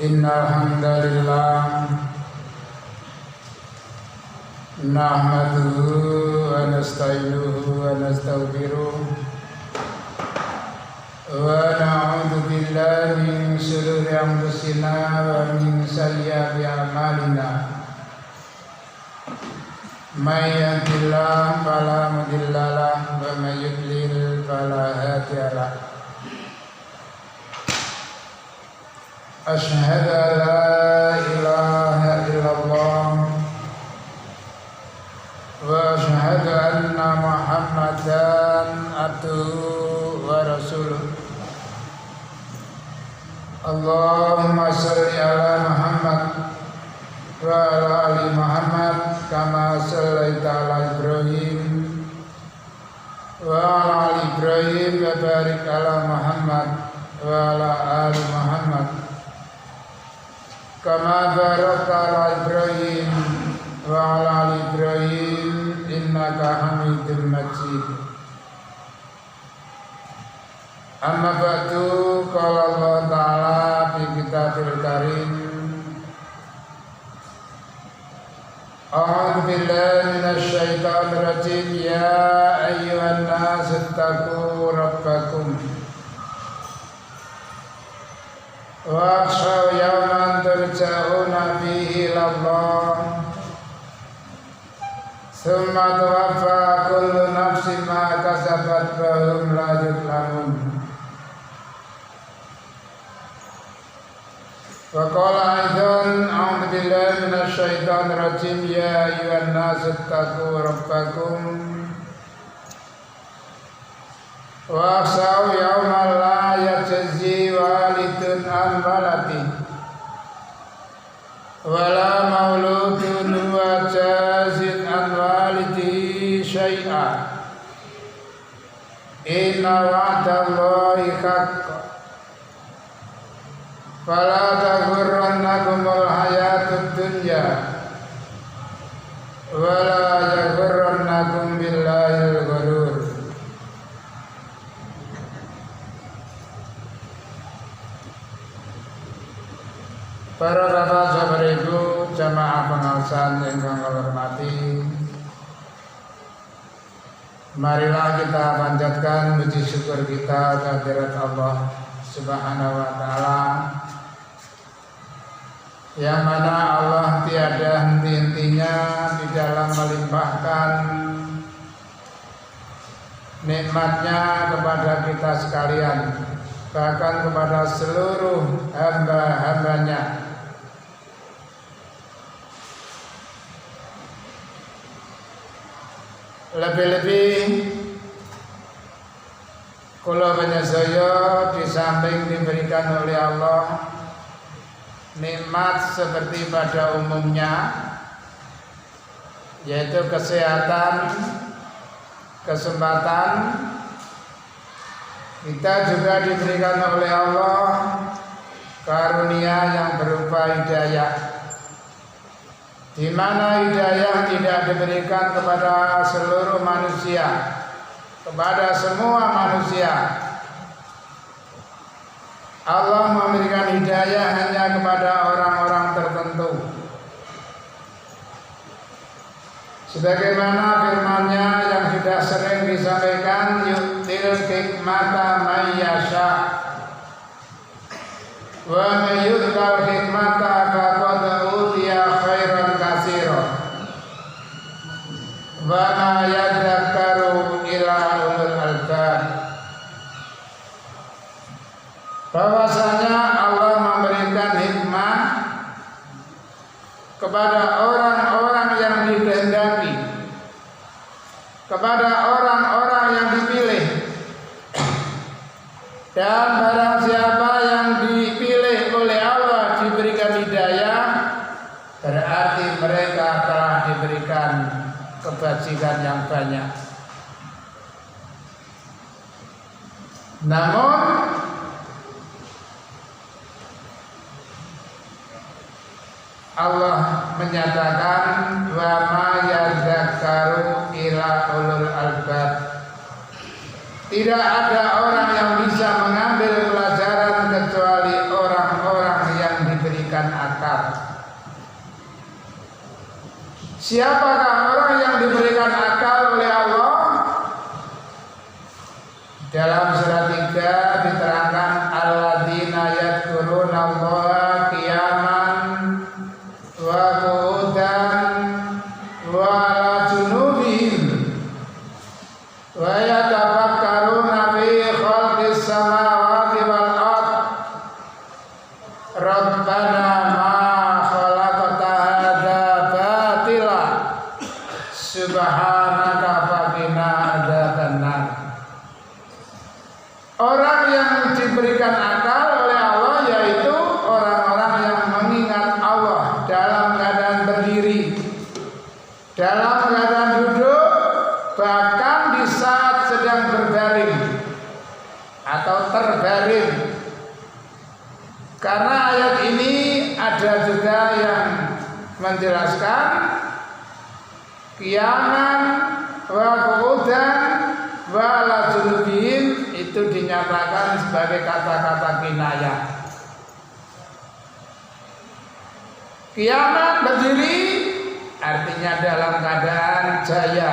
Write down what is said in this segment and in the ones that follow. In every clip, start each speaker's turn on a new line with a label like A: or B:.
A: Innal hamdalillah nahmaduhu wa nasta'inuhu wa nastaghfiruh wa na'udzu billahi min shururi anfusina wa min sayyiati a'malina. May yahdihillahu fala mudilla lahu wa may yudlil fala hadiya lahu. Asyhadu an la ilaha illallah wa asyhadu anna Muhammadan abduhu wa rasuluh. Allahumma shalli ala Muhammad wa ala ali Muhammad kama shallaita ala Ibrahim wa ala ali Ibrahim wa barik ala Muhammad wa ala ali Muhammad kama barakta ala Ibrahim wa ala ali Ibrahim innaka Hamidum Majid. Amma ba'du, qala Allah Ta'ala fi kitabil karim. A'udzu billahi minasy syaithanir rajim. Ya ayyuhan nas ittaqu rabbakum wa akhshaw yawman turja'una fihi ila Allah thumma tuwaffa kullu nafsin ma kasabat wa hum la yuzlamun. Wa qala aidan a'udzu billahi minasy syaithanir rajim. Ya ayyuhan nas ittaqu rabbakum wa akhshaw yawman la yajzi walidun an waladihi wa la mauludun huwa jazin an walidihi syai'an. Inna wa'dallahi haqqun fala taghurrannakumul hayatud dunya wa la yaghurrannakum billahil ghurur. Para bapak sahabat ibu jamaah pengawasan yang kami hormati, marilah kita panjatkan puji syukur kita kehadirat Allah Subhanahu wa Ta'ala, yang mana Allah tiada henti-hentinya di dalam melimpahkan nikmatnya kepada kita sekalian, bahkan kepada seluruh hamba-hambanya. Lebih-lebih kula panjenengan di samping diberikan oleh Allah nikmat seperti pada umumnya, yaitu kesehatan, kesempatan, kita juga diberikan oleh Allah karunia yang berupa hidayah, di mana hidayah tidak diberikan kepada seluruh manusia, kepada semua manusia. Allah memberikan hidayah hanya kepada orang-orang tertentu. Sebagaimana firman-Nya yang sudah sering disampaikan, yu'til hikmata may yasha wa may yu'tal hikmata faqad utiya khairan katsiran wa ma yadhakkaru illa ulul albab. Bahwasanya Allah memberikan hikmah kepada orang-orang yang dikehendaki, kepada orang-orang yang dipilih, dan barang siapa yang dipilih oleh Allah diberikan hidayah, berarti mereka telah diberikan kebajikan yang banyak. Namun Allah menyatakan wa ma yadzakkaru illa ulul albab. Tidak ada orang yang bisa mengambil pelajaran kecuali orang-orang yang diberi Siapakah orang yang diberikan akal oleh Allah? Dalam surat 3 diterangkan alladzina yadhkurunallaha qiyaman wa qu'udan wa 'ala junubihim wa yatafakkaruna fi khalqis samawati wal ard rabbana ma khalaqta hadza batila subhanaka faqina adzabannar. Orang yang diberikan akal oleh Allah yaitu orang-orang yang mengingat Allah dalam keadaan berdiri, dalam keadaan duduk, bahkan di saat sedang berbaring atau terbaring. Karena ayat ini ada juga yang menjelaskan qiyaman wa qu'udan wa 'ala junubihim itu dinyatakan sebagai kata-kata kinayah. Qiyaman berdiri artinya dalam keadaan jaya,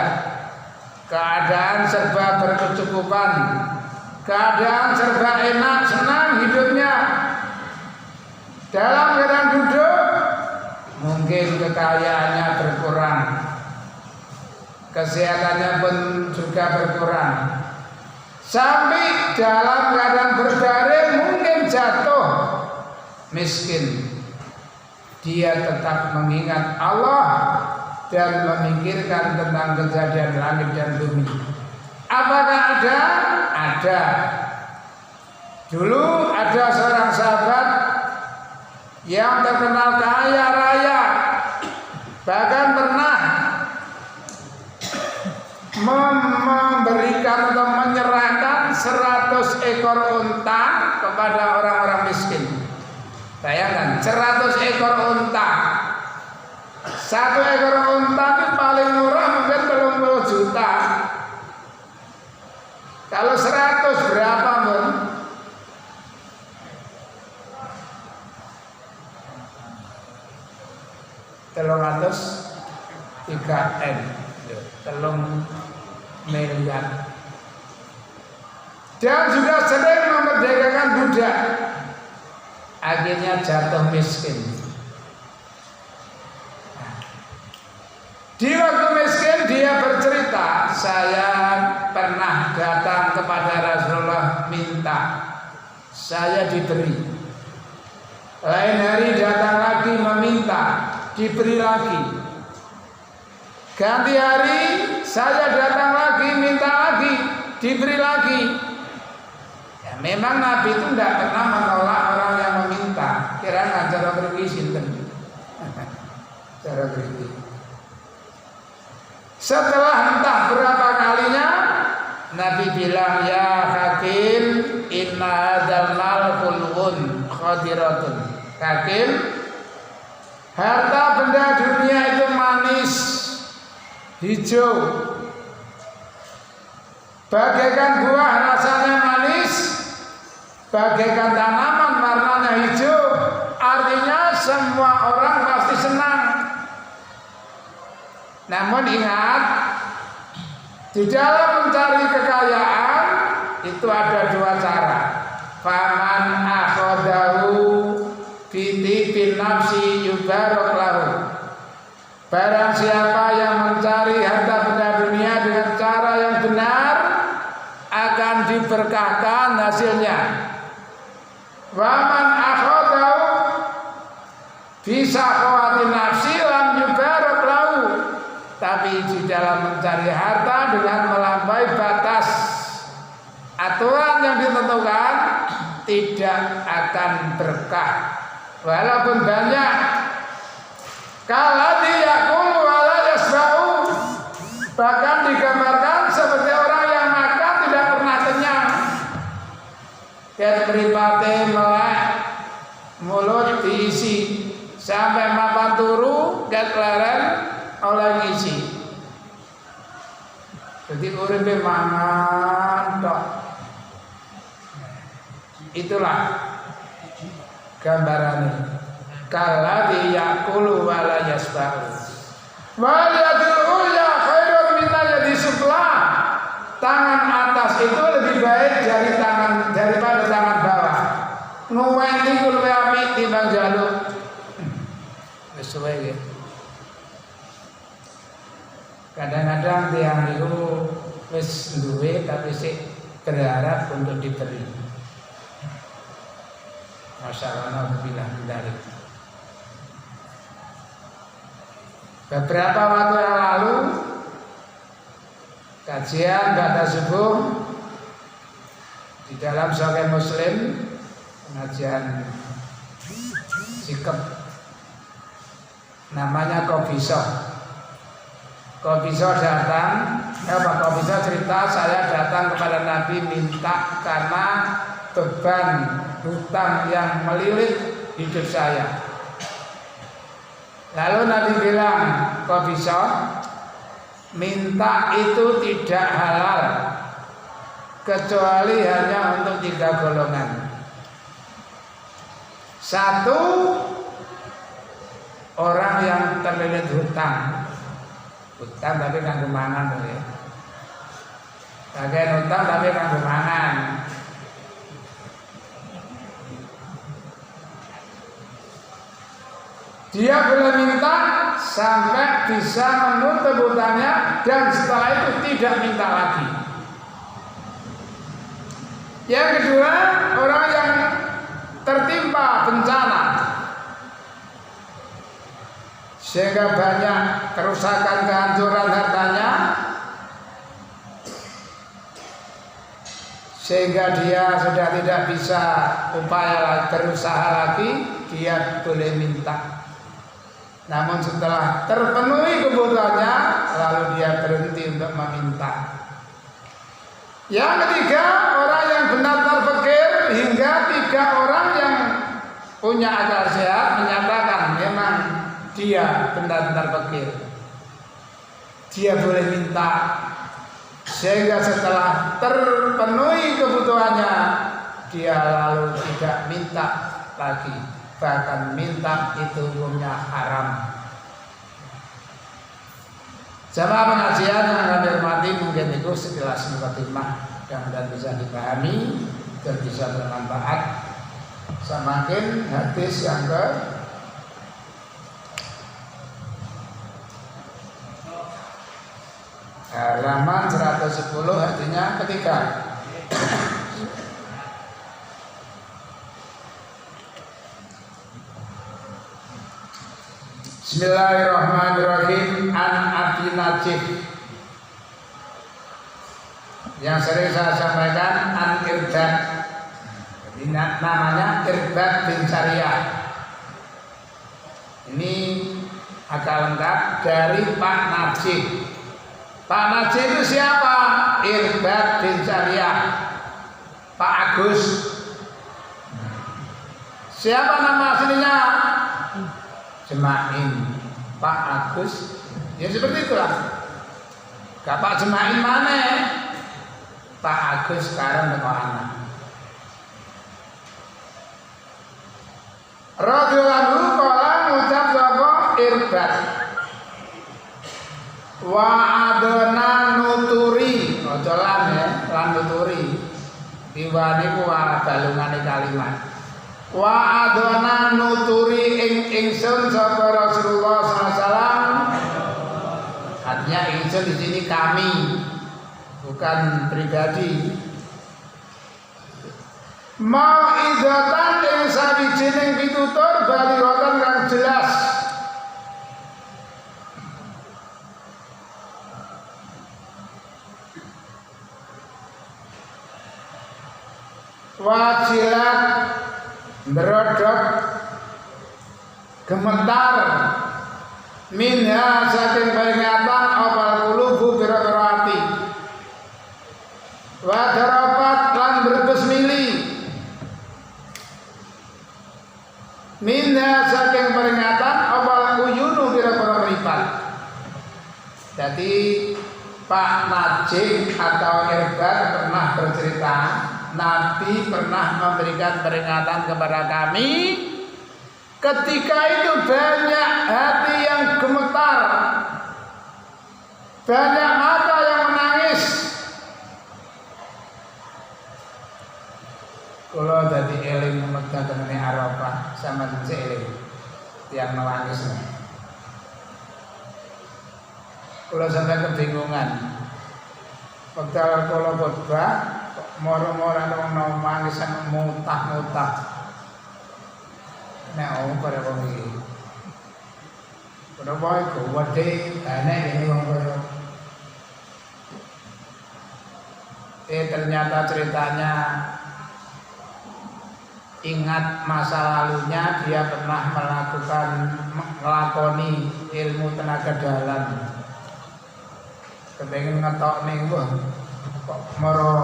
A: keadaan serba berkecukupan, keadaan serba enak, senang hidupnya. Dalam keadaan duduk mungkin kekayaannya berkurang, kesehatannya pun juga berkurang. Sampai dalam keadaan berbaring mungkin jatuh miskin. Dia tetap mengingat Allah dan memikirkan tentang kejadian langit dan bumi. Apakah ada? Ada. Dulu ada seorang sahabat yang terkenal kaya raya, bahkan pernah memberikan atau menyerahkan 100 ekor unta kepada orang-orang miskin. Bayangkan 100 ekor unta. 1 ekor unta itu paling murah mungkin 30 juta. Kalau 100 berapa, Bun? Telung 3M, telung miliar. Dan juga sering memerdekakan budak, akhirnya jatuh miskin. Di waktu miskin dia bercerita, saya pernah datang kepada Rasulullah minta, saya diberi. Lain hari datang lagi meminta, diberi lagi. Ganti hari saya datang lagi minta lagi, diberi lagi. Ya, memang Nabi itu tidak pernah menolak orang yang meminta. Kira-kira cara pergi sinten. Cara pergi. Setelah entah berapa kalinya Nabi bilang, ya Hakim, inna hadzal mal khulqun khadiratun. Hakim, harta benda dunia itu manis, hijau, bagaikan buah rasanya manis, bagaikan tanaman warnanya hijau. Artinya semua orang pasti senang. Namun ingat, di dalam mencari kekayaan itu ada 2 cara. Faman akhadahu bitibin nafsi yubarak lahu. Barang siapa yang mencari harta benda dunia dengan cara yang benar, akan diberkahkan hasilnya. Waman akhadahu bisa khawati nafsi lam yubarak lahu. Tapi di dalam mencari harta dengan melampaui batas aturan yang ditentukan, tidak akan berkah walaupun banyak. Kalau yakul wala yasba'u, bahkan digambarkan seperti orang yang makan tidak pernah kenyang. Ket mripate melek, mulut diisi sampai makan turu, ket leren oleh ngisi. Jadi uripe mangan tok. Itulah gambarannya. Kalladzi yaqulu wa la yasba'u. Wal yadul ulya khairun minal yadi sufla. Tangan atas itu lebih baik daripada tangan bawah. Nguweni ku luwih apik timbang njaluk. Wis suwe nggih. Kadang-kadang tiyang niku wis duwe tapi sik berharap untuk diberi. Masyaallah billah dari. Beberapa waktu yang lalu kajian ba'da subuh di dalam Sahih Muslim, pengajian sikap namanya Kofisoh. Kofisoh datang, Kofisoh cerita saya datang kepada Nabi minta karena beban hutang yang melilit hidup saya. Lalu Nabi bilang, Kofisoh, minta itu tidak halal kecuali hanya untuk 3 golongan. 1, orang yang terlilit hutang tapi kanggo mangan ya. Bagian hutang tapi kanggo mangan. Dia boleh minta sampai bisa menutup hutangnya dan setelah itu tidak minta lagi. Yang kedua, orang yang tertimpa bencana sehingga banyak kerusakan, kehancuran hartanya, sehingga dia sudah tidak bisa berusaha lagi, dia boleh minta. Namun setelah terpenuhi kebutuhannya, lalu dia berhenti untuk meminta. Yang ketiga, orang yang benar-benar fakir, hingga 3 orang yang punya akal sehat menyatakan memang dia benar-benar fakir. Dia boleh minta, sehingga setelah terpenuhi kebutuhannya, dia lalu tidak minta lagi. Bahkan minta itu hukumnya haram. Jamaah pengajian yang kami hormati, mungkin itu sekilas mukadimah dan bisa dipahami dan bisa bermanfaat. Semakin hadis yang ke halaman 110 hadisnya ketiga. Bismillahirrahmanirrahim. An Abi Najih, yang sering saya sampaikan, An Irbad, namanya Irbad bin Sariyah. Ini agak lengkap dari Pak Najih. Pak Najih itu siapa? Irbad bin Sariyah, Pak Agus. Siapa nama aslinya? Jemain, Pak Agus. Ya seperti itulah. Gak Pak Jemain mana? Pak Agus sekarang dengan anak. Radhiyallahu qala ngucap sapa Irbad. Wa adana nuturi, aja lan ya, lan nuturi. Diwani ku balungane kalimat. Wa adana nuturi ingsun sapa Rasulullah SAW. Artinya ingsun di sini kami, bukan pribadi. Mau idatan yang sawijining pitutur balighatan kang jelas. Wajilat berodok gemetar minha saking peringatan opal kulubu biro-biro hati wa darapat lan berbes mili minha saking peringatan opal uyunu biro-biro meripat. Jadi Pak Najih atau Irbad pernah bercerita, Nabi pernah memberikan peringatan kepada kami. Ketika itu banyak hati yang gemetar banyak mata yang menangis. Kalau dadi eling memegang tenene Arafah sama eling yang menangis. Kalau sampai kebingungan, padahal kalau khotbah moro-moro nang nangis mutah-mutah. Nek pada wong iki. Pada wae kuwate ana ini wong koyo. Ternyata ceritanya ingat masa lalunya dia pernah melakoni ilmu tenaga dalam. Kepengen ngetok nih kok moro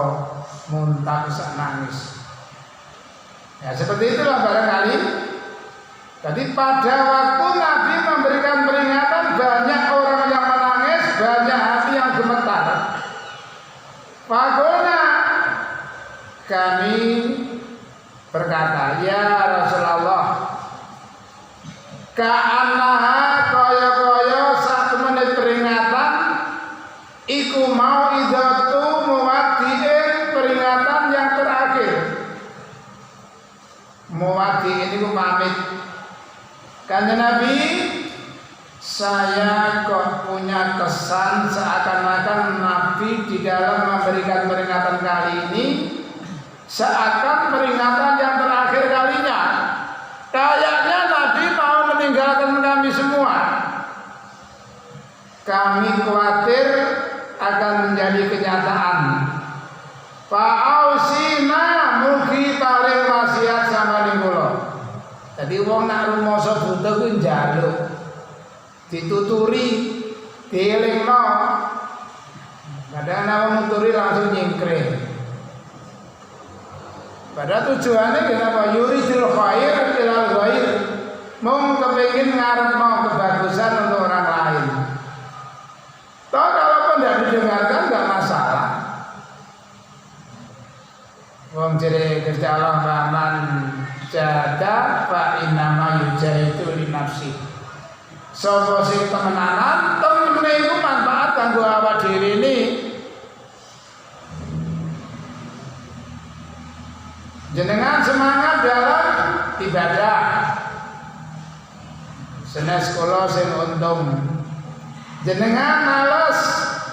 A: muntah bisa nangis. Ya seperti itulah barangkali. Jadi pada waktu Nabi memberikan peringatan, banyak orang yang menangis, banyak hati yang gemetar. Fakulna, kami berkata, ya Rasulullah, ka'annaha koyo-koyo satu menit peringatan iku mau idatu muwaddi'in, peringatan yang terakhir. Muwaddi'in itu pamit. Kanjeng Nabi, saya kok punya kesan seakan-akan Nabi di dalam memberikan peringatan kali ini seakan peringatan yang terakhir kalinya. Kayaknya Nabi mau meninggalkan kami semua. Kami khawatir akan menjadi kenyataan. Fa'ausina mugi paling wasiat sama kula. Jadi wong nak rumoso butuh ku njaluk, dituturi, dielingno. Kadang wong nuturi langsung nyingkring. Pada tujuannya kenapa yuridil khair ilal ghair, mau kepengin ngarep mau kebagusan untuk orang lain. Toh kalaupun tidak didengarkan enggak masalah. Wong jere kerja Allah man jada fa innama yujahidu li nafsi. Sapa sing temenanan temene iku manfaat kanggo awak dhewe ini. Jenengan semangat dalam ibadah. Senes kula sing untung. Jenengan males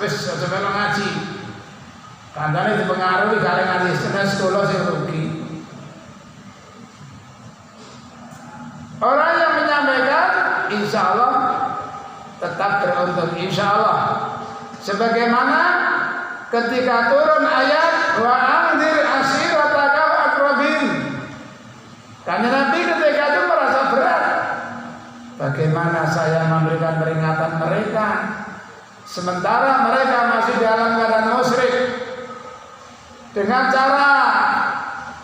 A: wis aja melu ngaji. Kandhane dipengaruhi kali ngaji senes kula sing rugi. Orang yang menyampaikan insya Allah tetap beruntung, insya Allah. Sebagaimana ketika turun ayat wa anzir ashiratakal aqrabin, karena Nabi ketika itu merasa berat. Bagaimana saya memberikan peringatan mereka sementara mereka masih dalam keadaan musyrik? Dengan cara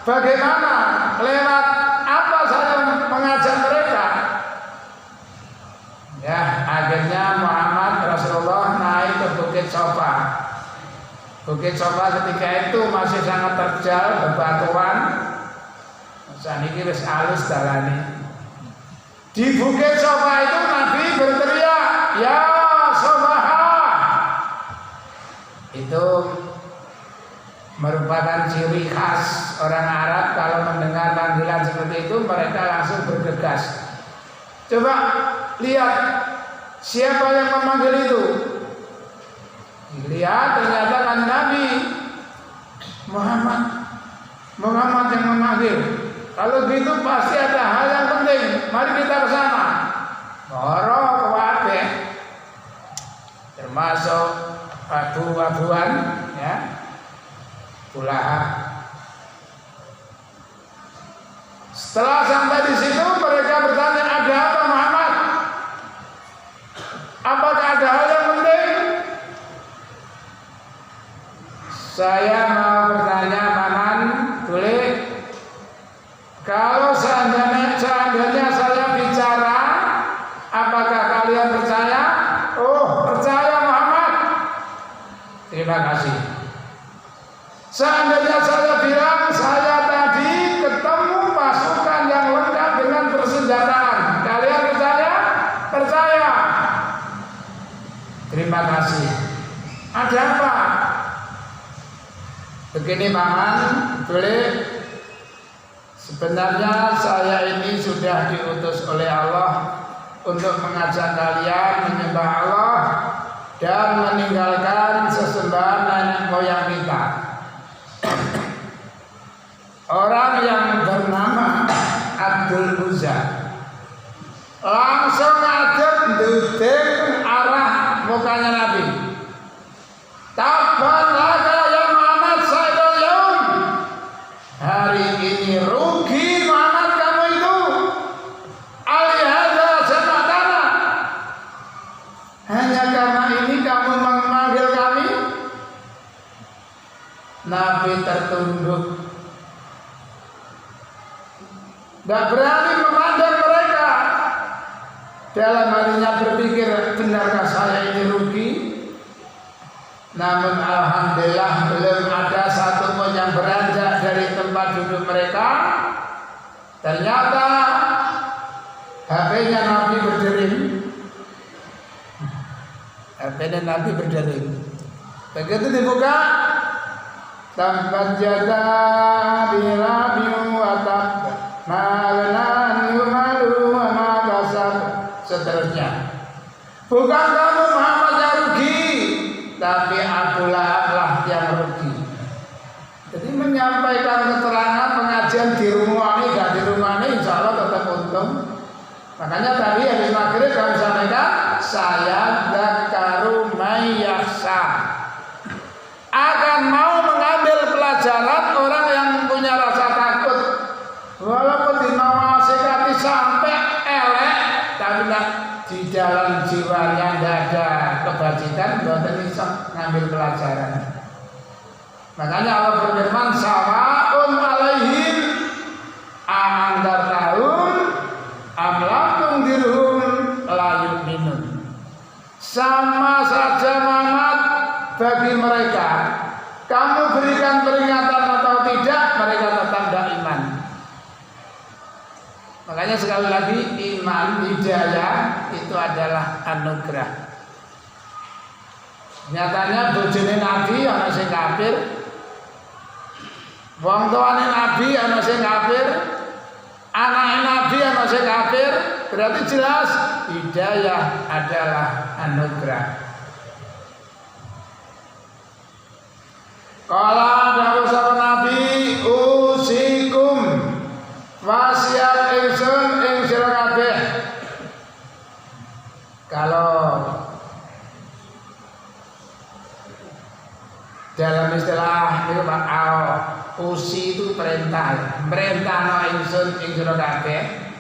A: bagaimana, lewat apa saya mengajak mereka? Ya, akhirnya Muhammad Rasulullah naik ke Bukit Sofa. Bukit Sofa ketika itu masih sangat terjal bebatuan. Saat ini wis alus dalane. Di Bukit Sofa itu Nabi berteriak, ya Sofaha. Itu merupakan ciri khas orang Arab. Kalau mendengar panggilan seperti itu mereka langsung bergegas. Coba lihat siapa yang memanggil itu. Lihat ternyata kan Nabi Muhammad yang memanggil. Kalau gitu pasti ada hal yang penting. Mari kita ke sana. Moro kabeh. Termasuk abu-abuan ya. Lahab. Setelah sampai di situ mereka bertanya, ada apa Muhammad? Apakah ada hal yang penting? Saya mau bertanya Paman, boleh? Kalau seandainya saya bicara, apakah kalian percaya? Oh, percaya Muhammad. Terima kasih. Seandainya saya bilang saya tadi ketemu pasukan yang lengkap dengan persenjataan, kalian percaya? Percaya. Terima kasih. Ada apa? Begini paman, boleh. Sebenarnya saya ini sudah diutus oleh Allah untuk mengajak kalian menyembah Allah dan meninggalkan sesembahan nenek moyang kita. Orang yang bernama Abdul Uzza langsung ngadep duduk arah mukanya Nabi. Tabban laka ya Muhammad sayyidul yaum. Hari ini rugi Muhammad kamu itu. Alihada samatana. Hanya karena ini kamu memanggil kami. Nabi tertunduk. Tidak berani memandang mereka. Dalam hatinya berpikir, benarkah saya ini rugi? Namun alhamdulillah belum ada satu pun yang beranjak dari tempat duduk mereka. Ternyata HP-nya Nabi berdering. HP-nya Nabi berdering. Begitu dibuka, tambat jada bilabiu watab malan yumalu wa ma kasab, seterusnya. Bukan kamu Muhammad yang rugi, tapi Abu Lahab lah yang rugi. Jadi menyampaikan keterangan pengajian di rumah ini, gak di rumah ini, insya Allah tetap untung. Makanya tadi habis maghrib kami sampaikan, saya dzakaru mayyaksa, akan mau mengambil pelajaran orang yang punya rasa takut. Walaupun dinawasikati sampai elek, tapi di dalam jiwanya tidak ada kebajikan, tidak bisa ngambil pelajaran. Makanya Allah berfirman, sawaun alaihim a'andar tahun amlakum dirhum la yu'minun. Sama saja Muhammad bagi mereka, kamu berikan peringatan atau tidak, mereka tetap tidak iman. Makanya sekali lagi, iman, hidayah itu adalah anugerah. Nyatanya bojone Nabi ana sing kafir, wong tuane Nabi ana sing kafir, anake Nabi ana sing kafir, berarti jelas hidayah adalah anugerah. Kala dawuh sapa Nabi, usikum wasiat ingsun ing sira kabeh. Kalau dalam istilah itu Pak usi itu perintah, merintahno ingsun ing sira kabeh.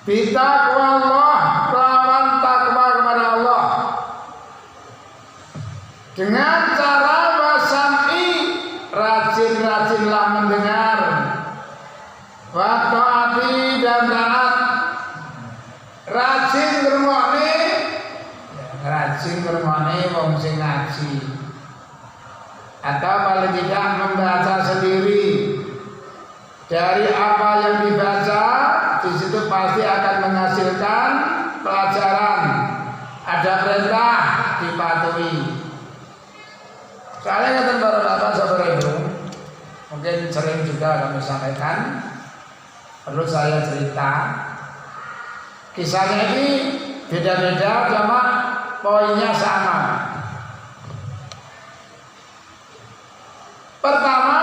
A: Bitaqwa Allah, kelawan takwa kepada Allah. Dengan cara wasami, rajin-rajinlah mendengar, wa taati dan taat. Rajin ngrungokne wong sing ngaji, atau paling tidak membaca sendiri. Dari apa yang dibaca, di situ pasti akan menghasilkan pelajaran. Ada perintah, dipatuhi. Soalnya kata para bapak saudara ibu, mungkin sering juga kami sampaikan, perlu saya cerita. Kisahnya ini beda-beda, cuma poinnya sama. Pertama,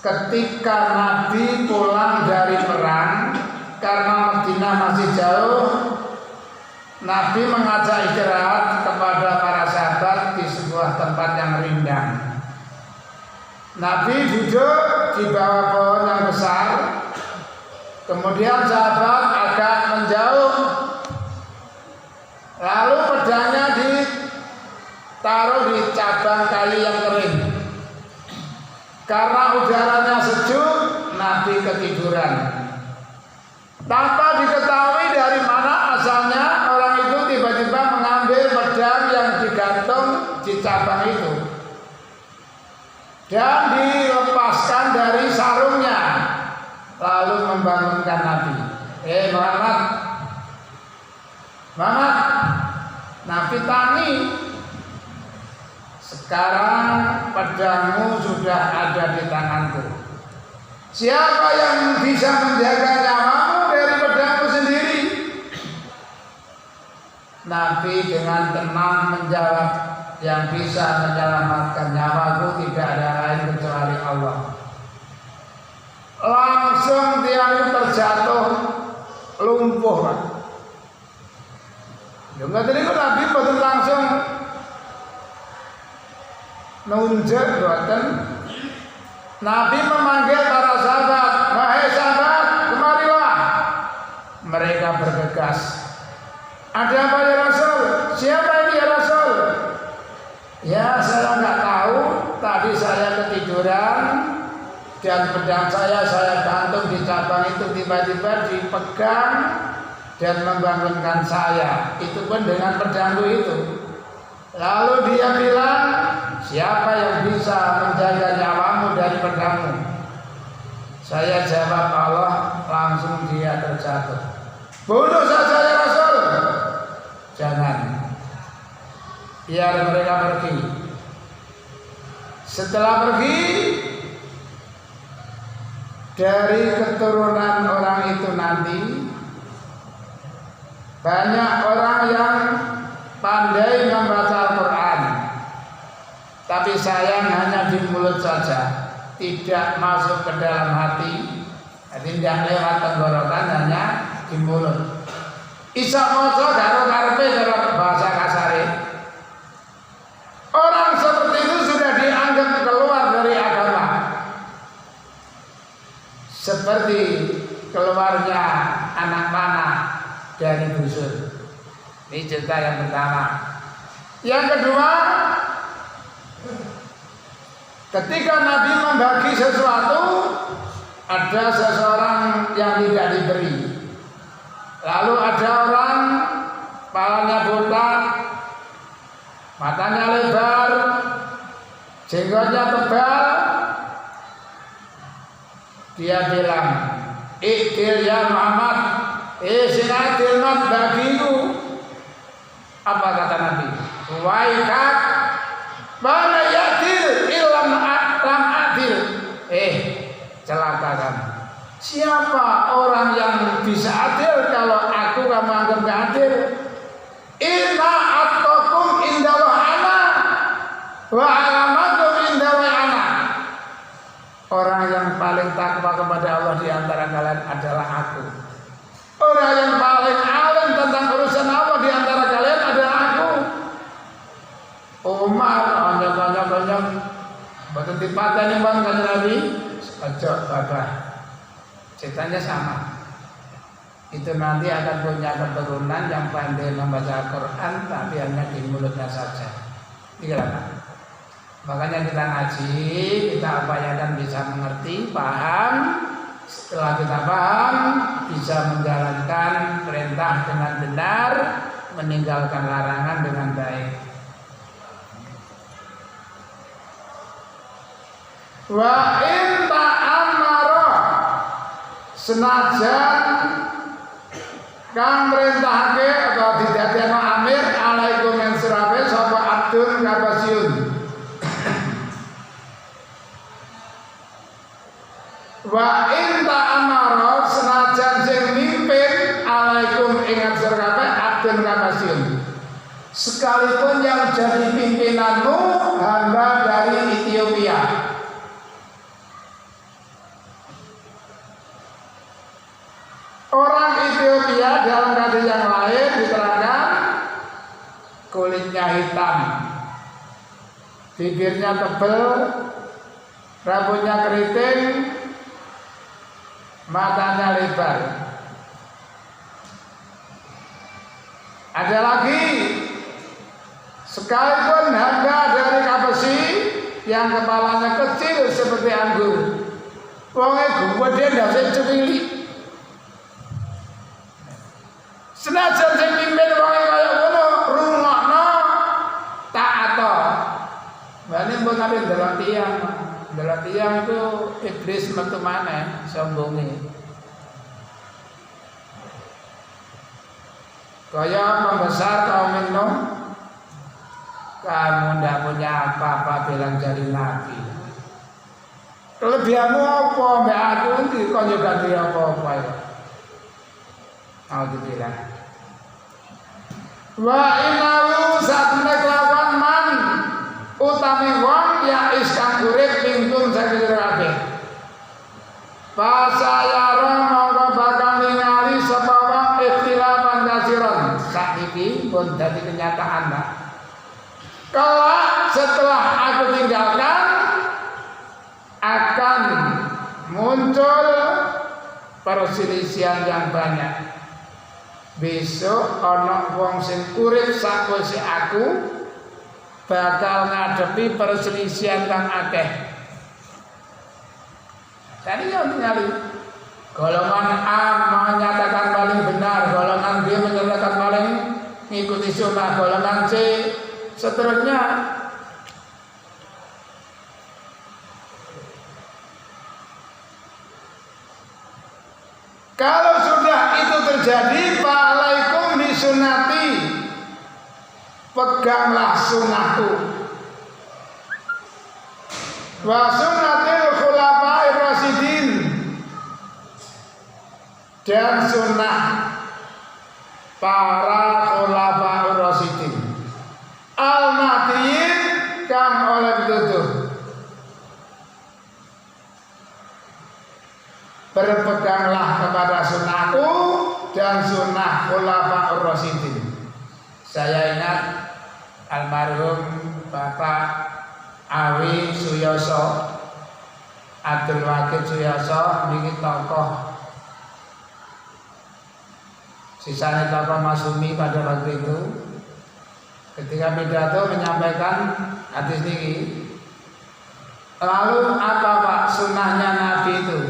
A: ketika Nabi pulang dari perang, karena Madinah masih jauh, Nabi mengajak istirahat kepada para sahabat di sebuah tempat yang rindang. Nabi duduk di bawah pohon yang besar, kemudian sahabat agak menjauh, lalu pedangnya ditaruh di cabang kayu yang kering. Karena udaranya sejuk, Nabi ketiduran. Tanpa diketahui dari mana asalnya, orang itu tiba-tiba mengambil pedang yang digantung di cabang itu dan dilepaskan dari sarungnya, lalu membangunkan Nabi. Muhammad, Nabi tangi, sekarang pedangmu sudah ada di tanganku. Siapa yang bisa menjaga nyawamu dari pedangmu sendiri? Nabi dengan tenang menjawab, yang bisa menyelamatkan nyawaku tidak ada lain kecuali Allah. Langsung dia terjatuh lumpuh. Juga tadi Nabi betul langsung nunjuk buatan. Nabi memanggil para sahabat, wahai sahabat, kemarilah. Mereka bergegas. Ada apa ya Rasul? Siapa ini ya Rasul? Ya saya nggak tahu. Tadi saya ketiduran dan pedang saya gantung di cabang itu, tiba-tiba dipegang dan membangunkan saya. Itu pun dengan pedangku itu. Lalu dia bilang, siapa yang bisa menjaga nyawamu dari pedangmu? Saya jawab Allah. Langsung dia terjatuh. Bunuh saja ya Rasul. Jangan. Biar mereka pergi. Setelah pergi, dari keturunan orang itu nanti banyak orang yang pandai membaca Al-Quran, tapi sayang hanya di mulut saja, tidak masuk ke dalam hati, jadi tidak lewat tenggorokan, hanya di mulut. Isa moco karo karepe cara bahasa kasare. Orang seperti itu sudah dianggap keluar dari agama, seperti keluarnya anak panah dari busur. Ini cerita yang pertama. Yang kedua, ketika Nabi membagi sesuatu, ada seseorang yang tidak diberi. Lalu ada orang kepalanya botak, matanya lebar, jenggotnya tebal. Dia bilang, "Ikil ya Muhammad, sing adil mat bagiku." Apa kata Nabi? "Waikat, mana yadil ilam lam adil." Celaka kamu. Siapa orang yang bisa adil kalau aku kamu anggap gak adil? Inna atqakum indallah ana wa alamakum indallah ana. Orang yang paling takwa kepada Allah di antara kalian adalah aku. Orang yang paling alim tentang urusan Allah di antara kalian adalah aku. Umar onyok-onyok betul dipateni bang kanjeng Nabi. Ojo babah. Ceritanya sama. Itu nanti akan punya keturunan yang pandai membaca Al-Quran, tapi hanya di mulutnya saja. Inilah. Makanya kita ngaji, kita upayakan bisa mengerti, paham. Setelah kita paham, bisa menjalankan perintah dengan benar, meninggalkan larangan dengan baik. Wa in ta'amara, senajan kang merintahake atau didadekno amir alaikum yang sirabe sapa abdun kabasiun. Wa in ta'amara, senajan sing mimpin alaikum ingat sirabe abdun kabasiun. Sekalipun yang jadi pimpinanmu hamba dari Ethiopia. Orang Ethiopia dalam hadis yang lain diterangkan kulitnya hitam, bibirnya tebal, rambutnya keriting, matanya lebar. Ada lagi, sekalipun hamba dari Kabesi yang kepalanya kecil seperti anggur, wongnya gede ndak cekili. Senajan sing mimpin wong kaya ngono rungokno ta'ato. Bane mbok nate ndelok tiyang itu iblis metu maneh sombonge. Kaya pembesar kaum Nuh Kamu tidak punya apa-apa bilang jadi nabi. Kelebihanmu apa? Mbak aku nanti kau juga dia apa-apa ya. Alhamdulillah. Wa innahu satuna kelawan man utami wong ya iskang urip pingtung saking kabeh. Pasayara mongko bakal ningali sapa wong ikhtilafan kasiron. Sakniki pun dadi kenyataan, Pak. Kalau setelah aku tinggalkan akan muncul perselisihan yang banyak. Besok ana wong sing urip sakwise aku bakal ngadepi perselisihan kang akeh. Tadi yang ningali golongan A menyatakan paling benar, golongan B menyatakan paling mengikuti sunnah, golongan C seterusnya. Kalau sudah itu terjadi, fa'alaikum bisunnati, peganglah sunnahku, wa sunnatil khulafa'ir rasyidin, dan sunnah para khulafa'ir rasyidin al-mahdiyyin kang oleh pituduh. Berpeganglah kepada sunnahku dan sunnah khulafa'ur rasyidin. Saya ingat almarhum Bapak Awi Suyoso, Abdul Wakid Suyoso, niki tokoh. Sisanya tokoh Masumi pada waktu itu. Ketika pidato menyampaikan hadis niki. Lalu apa Pak sunnahnya Nabi itu?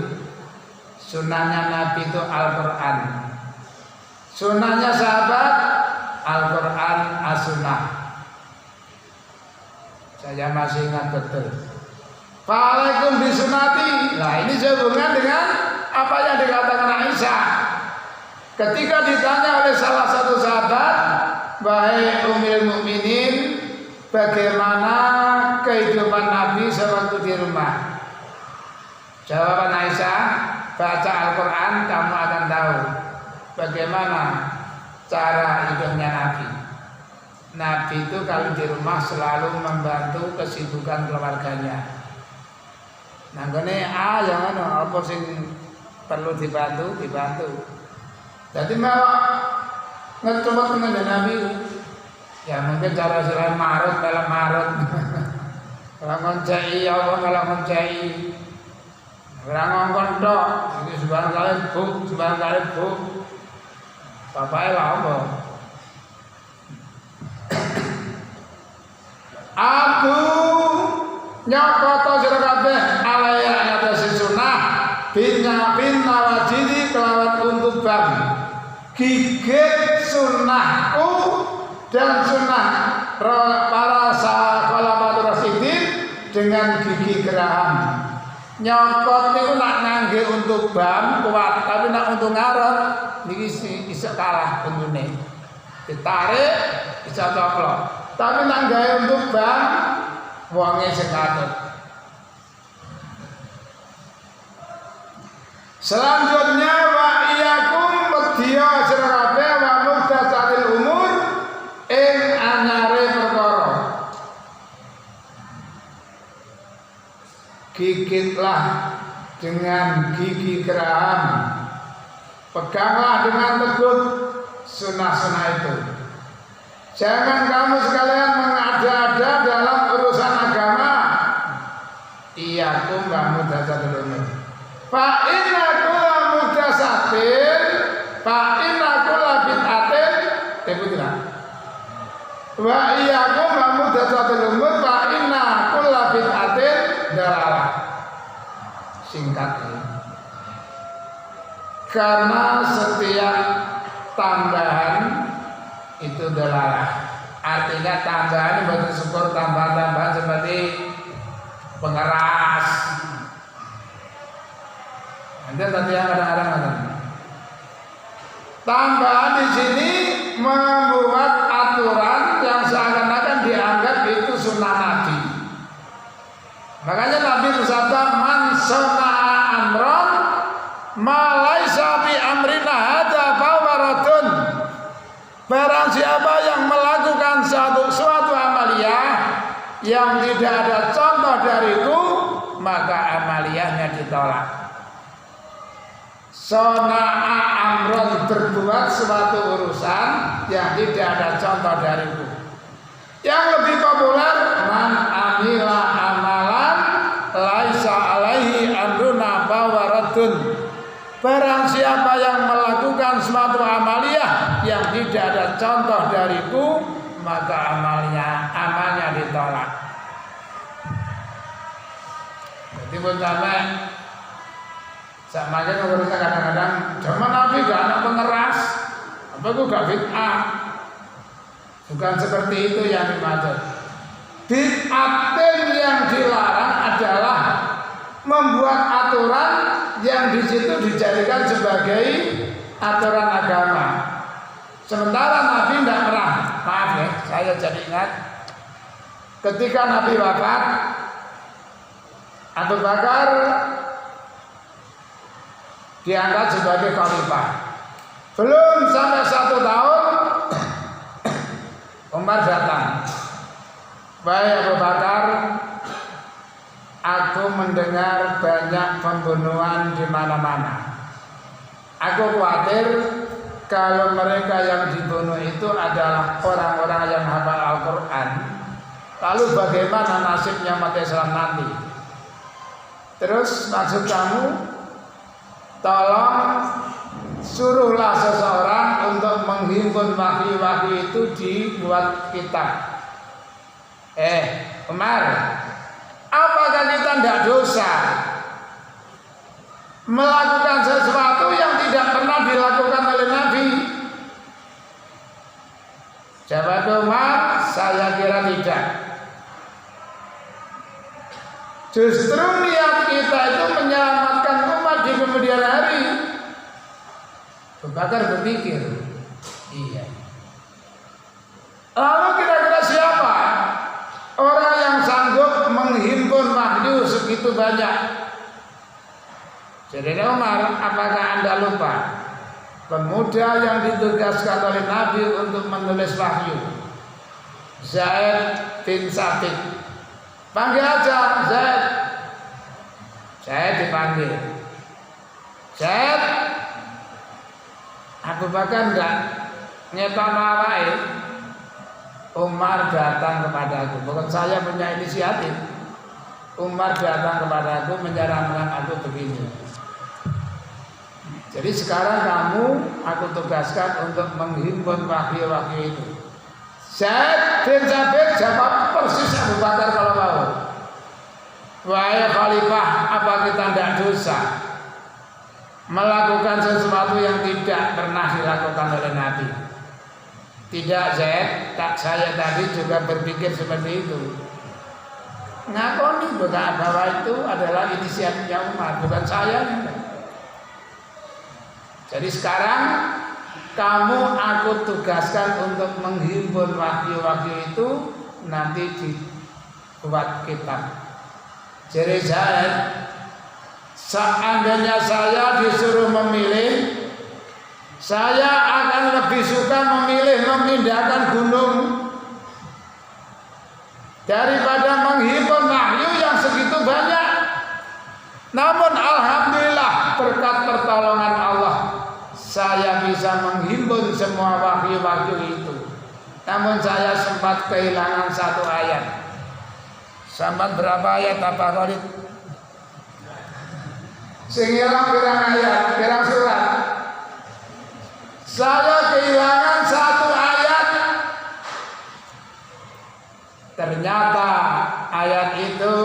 A: Sunnahnya Nabi itu Al-Quran. Sunnahnya sahabat Al-Quran as-sunnah. Saya masih ingat betul. Fa'alaikum bisunnati. Nah ini sehubungan dengan apa yang dikatakan Aisyah. Ketika ditanya oleh salah satu sahabat, wahai Ummul Mukminin, bagaimana kehidupan Nabi sewaktu di rumah? Jawaban Aisyah, baca Al-Quran kamu akan tahu bagaimana cara hidupnya Nabi. Nabi itu kalau di rumah selalu membantu kesibukan keluarganya. Nah gini yang mana apa sing perlu dibantu. Jadi mau ngecoba dengan Nabi, ya mungkin cara selain marut dalam marut, kalau ngoncai Allah kalau ngoncai. Orang ngomong dok, ini sebarang kali bu, bapaknya lah apa? Aku nyokoto sira kabeh alaya ngatasi sunnah bin nawajidi kelawan untuk bang gigit sunnahku dan sunnah para sahabat rasyidin dengan gigi geraham. Nyokot itu nak ngangge untuk bam kuat, tapi nak untuk ngarep niki iso kalah untune. Ditarik iso coplok. Tapi nak gawe untuk bam wonge sekatut. Selanjutnya wa iyakum medya sira kabeh wa muhdatsatil umur ing anyare perkara. Gigitlah dengan gigi geraham, peganglah dengan teguh sunnah-sunnah itu. Jangan kamu sekalian mengada-ada dalam urusan agama. Iyakum wa muhdatsatil umur. Fa inna kulla muhdatsatin fa inna kulla bid'atin tebutlah. Wa iyakum wa muhdatsatil umur fa inna kulla bid'atin dalalah. Singkatnya, karena setiap tambahan itu dalalah. Artinya tambahan bagi syukur tambahan-tambahan seperti pengeras. Nanti yang kadang-kadang ada. Tambahan di sini membuat aturan yang seakan-akan dianggap malaisa bi amrina hadza fawaradun. Barang siapa yang melakukan suatu amaliyah yang tidak ada contoh dariku, maka amaliyahnya ditolak. Sona'a amron, berbuat suatu urusan yang tidak ada contoh dariku. Yang lebih populer, man amila amalan laisa alaihi amruna fawaradun. Barang siapa yang melakukan suatu amaliyah yang tidak ada contoh dariku, maka amalnya ditolak. Jadi pun sampai sama aja urusan kadang-kadang zaman Nabi gak ada pengeras, apa itu gak bid'ah. Bukan seperti itu yang dimaksud. Bid'atin yang dilarang adalah membuat aturan yang di situ dijadikan sebagai aturan agama. Sementara Nabi tidak pernah, maaf ya, saya jadi ingat ketika Nabi wafat, Abu Bakar diangkat sebagai khalifah. Belum sampai 1 tahun, Umar datang. Wahai Abu Bakar, aku mendengar banyak pembunuhan di mana-mana. Aku khawatir kalau mereka yang dibunuh itu adalah orang-orang yang hafal Al-Quran. Lalu bagaimana nasibnya umat Islam nanti? Terus maksud kamu, tolong suruhlah seseorang untuk menghimpun wahyu-wahyu itu dibuat kitab. Umar, apakah kita tidak dosa melakukan sesuatu yang tidak pernah dilakukan oleh Nabi? Jawab Umar, saya kira tidak. Justru niat kita itu menyelamatkan umat di kemudian hari. Abu Bakar berpikir, iya. Lalu kira-kira siapa orang yang sanggup menghimpun wahyu segitu banyak? Jadi Umar, apakah Anda lupa pemuda yang ditugaskan oleh Nabi untuk menulis wahyu, Zaid bin Sabit? Panggil aja Zaid. Zaid dipanggil. Zaid, Abu Bakar enggak nyetok mawai. Umar datang kepadaku, bukan saya punya inisiatif. Umar datang kepadaku menyarankan aku begini. Jadi sekarang kamu aku tugaskan untuk menghimpun wahyu-wahyu itu. Zaid bin Sabit jawab persis Abu Bakar kalau mau. Wahai khalifah, apa kita tidak dosa melakukan sesuatu yang tidak pernah dilakukan oleh Nabi? Tidak Zaid, saya tadi juga berpikir seperti itu. Ngakoni bahwa itu adalah inisiatifnya Umar, bukan saya. Jadi sekarang kamu aku tugaskan untuk menghimpun wahyu-wahyu itu, nanti dibuat kitab. Jadi Zaid, seandainya saya disuruh memilih, saya akan lebih suka memindahkan gunung daripada menghimpun wahyu yang segitu banyak. Namun alhamdulillah berkat pertolongan Allah, saya bisa menghimpun semua wahyu-wahyu itu. Namun saya sempat kehilangan 1 ayat. Sampai berapa ayat apa Khalid? Sehingga pirang ayat, pirang surat. Saya kehilangan 1 ayat. Ternyata ayat itu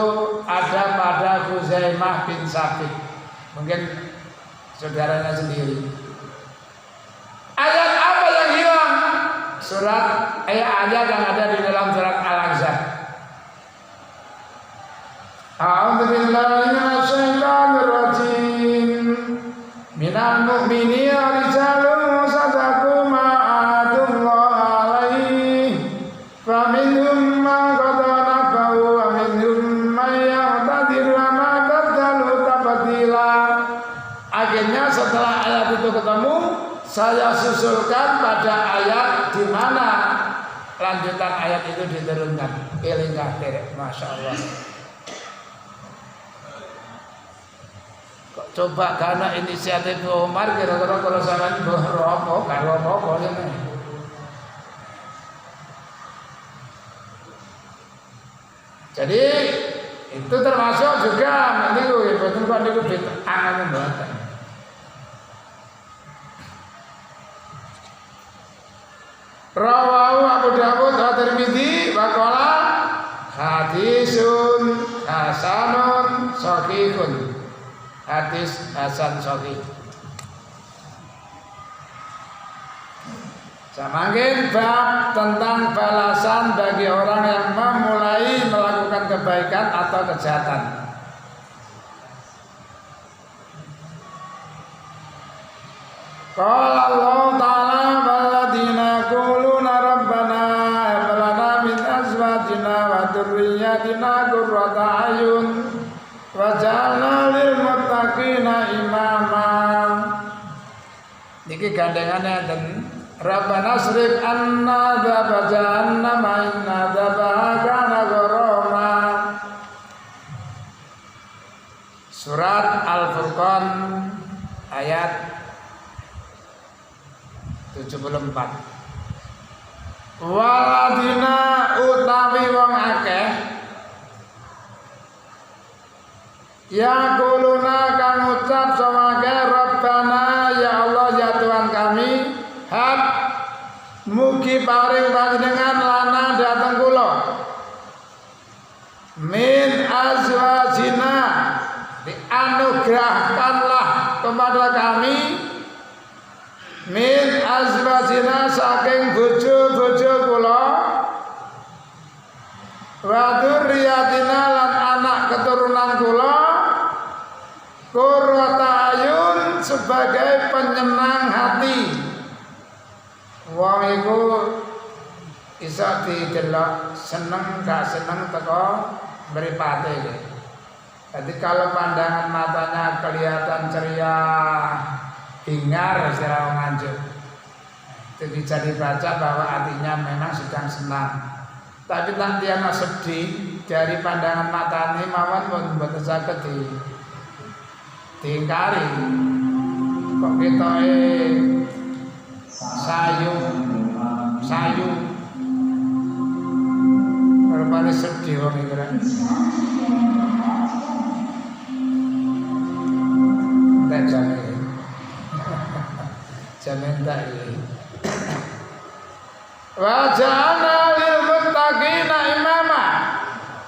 A: ada pada Khuzaimah bin Sabit. Mungkin saudaranya sendiri. Ayat apa yang hilang? Ayat yang ada di dalam surat Al-Ahzab. A'udzu billahi minasyaitonir rajim. Minal mu'minina rijalun sadaqu ma ahadullah alaihi. Faminhum man qada nabahu wa minhum man ya'tadir wa ma badalu tabdila. Akhirnya setelah ayat itu ketemu, saya susulkan pada ayat di mana lanjutan ayat itu diturunkan. Eling kabeh, Masya Allah. Kok coba karena inisiatif Umar kira-kira kalau sampean berapa karo apa ngene. Jadi itu termasuk juga nanti betul kan niku angan mboten. Rawahu Abu Dawud wa Tirmidzi wa qala hadisun hasanun sahihun. Hadis hasan sahih. Semakin bab tentang balasan bagi orang yang memulai melakukan kebaikan atau kejahatan. Qala Allah Ta'ala walladzina yaquluna rabbana hab lana min azwajina wa dzurriyyatina qurrata a'yun waj'alna lil muttaqina imama. Niki gandengane enten Rabbana srif anna dzaba jahannam inna dzabaha kana gharama. Surat Al-Furqan ayat 74. Waladina utawi wong akeh ya kuluna kang ucap samake Rabbana ya Allah ya Tuhan kami hab mugi paring panjenengan lana dhateng kula min azwajina dianugerahkanlah kepada kami min azwajina saking bojo-bojo kula wa dzurriyyatina lan anak keturunan kula qurrata ayun sebagai penyenang hati. Wong iku iso didelok seneng gak seneng teko mripate iki. Jadi kalau pandangan matanya kelihatan ceria, hingar secara nganjuk, itu bisa dibaca bahwa hatinya memang sedang senang. Tapi nanti yang sedih dari pandangan mata ini mawon mboten saged diingkari. Kok ketoke sayu rupane sedih wong iki kan. Tak jamin tak iki. Wa ja'alna lil muttaqina imama.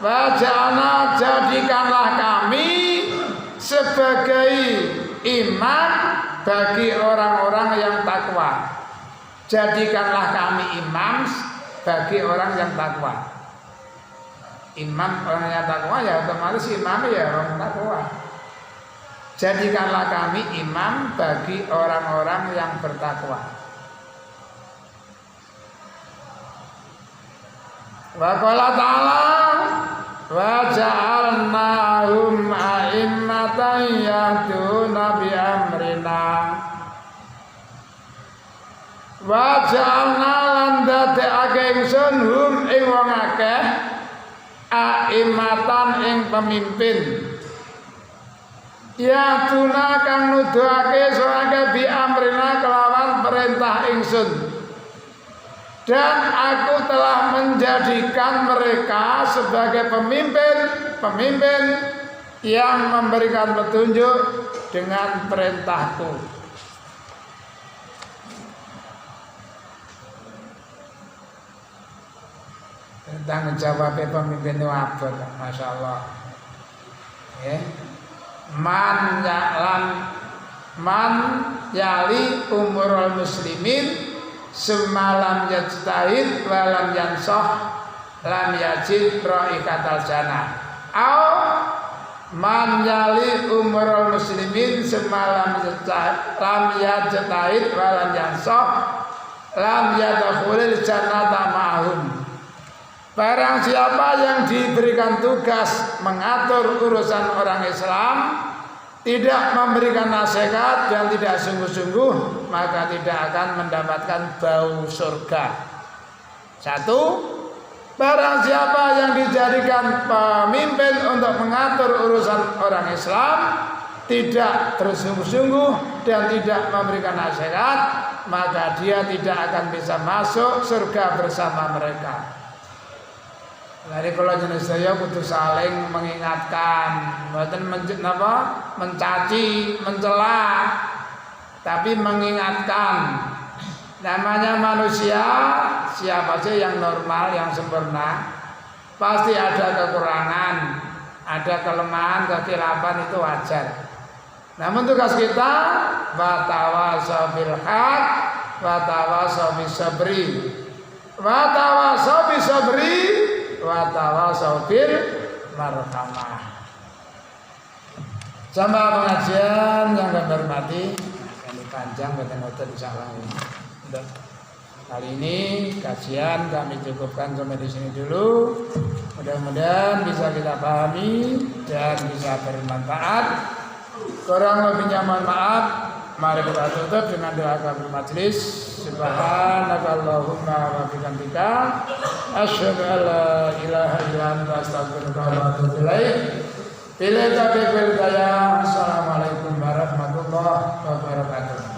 A: Wa ja'alna jadikanlah kami sebagai imam bagi orang-orang yang takwa. Jadikanlah kami imam bagi orang yang takwa. Imam orang yang takwa ya otomatis imam ya orang takwa. Jadikanlah kami imam bagi orang-orang yang bertakwa. Wa qala ta'ala wa ja'alnahum a'immatan yahduna bi amrina. Wa ja'alna lan dadekake ingsun hum ing wong akeh a'immatan ing pemimpin. Ya tuna kang nuduhake soake bi amrina kelawan perintah ingsun. Dan aku telah menjadikan mereka sebagai pemimpin yang memberikan petunjuk dengan perintahku. Tentang jawabnya pemimpin itu apa? Masya Allah. Ya. Man yali umurul muslimin semalam yajtahid walam yansah lam yajid raikatal jannah. Au man yali umurul muslimin semalam yajtahid walam yansah lam yadkhulul jannata ma'hum. Barang siapa yang diberikan tugas mengatur urusan orang Islam tidak memberikan nasihat dan tidak sungguh-sungguh, maka tidak akan mendapatkan bau surga. Satu, barang siapa yang dijadikan pemimpin untuk mengatur urusan orang Islam, tidak bersungguh-sungguh dan tidak memberikan nasihat, maka dia tidak akan bisa masuk surga bersama mereka. Jadi kalau jenis saya kudu saling mengingatkan, bukan mencaci, mencela, tapi mengingatkan. Namanya manusia, siapa sih yang normal, yang sempurna, pasti ada kekurangan, ada kelemahan, kekhilafan, itu wajar. Namun tugas kita watawasau bil haq, watawasau bis sabri, watawasau bis sabri, watawasau bil marhamah. Sama pengajian yang kami hormati, ini panjang betul-betul insyaallah. Kali ini kajian kami cukupkan sampai di sini dulu. Mudah-mudahan bisa kita pahami dan bisa bermanfaat. Kurang lebihnya mohon maaf. Mari kita tutup dengan doa kafaratul majelis. Subhanakallahumma wa bihamdika asyhadu an la ilaha illa anta astaghfiruka wa atubu ilaik. Bila taufiq wal hidayah. Assalamualaikum warahmatullahi wabarakatuh.